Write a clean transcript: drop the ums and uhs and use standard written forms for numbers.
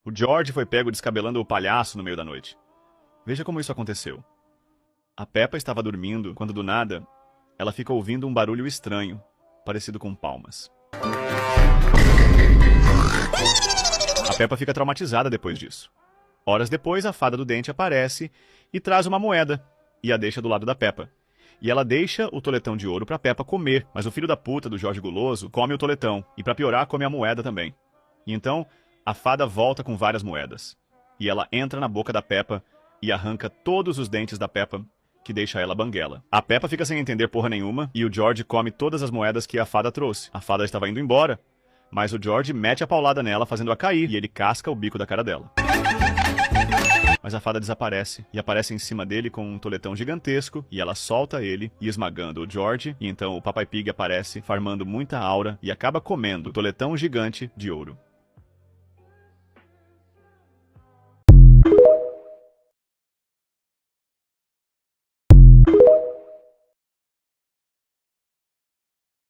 O George foi pego descabelando o palhaço no meio da noite. Veja como isso aconteceu. A Peppa estava dormindo quando, do nada, ela fica ouvindo um barulho estranho, parecido com palmas. A Peppa fica traumatizada depois disso. Horas depois, a fada do dente aparece e traz uma moeda e a deixa do lado da Peppa. E ela deixa o toletão de ouro pra Peppa comer, mas o filho da puta do Jorge Guloso come o toletão e, pra piorar, come a moeda também. E então, a fada volta com várias moedas. E ela entra na boca da Peppa e arranca todos os dentes da Peppa, que deixa ela banguela. A Peppa fica sem entender porra nenhuma e o George come todas as moedas que a fada trouxe. A fada estava indo embora, mas o George mete a paulada nela, fazendo-a cair, e ele casca o bico da cara dela. Mas a fada desaparece, e aparece em cima dele com um toletão gigantesco, e ela solta ele, e esmagando o George, e então o Papai Pig aparece, farmando muita aura, e acaba comendo o toletão gigante de ouro.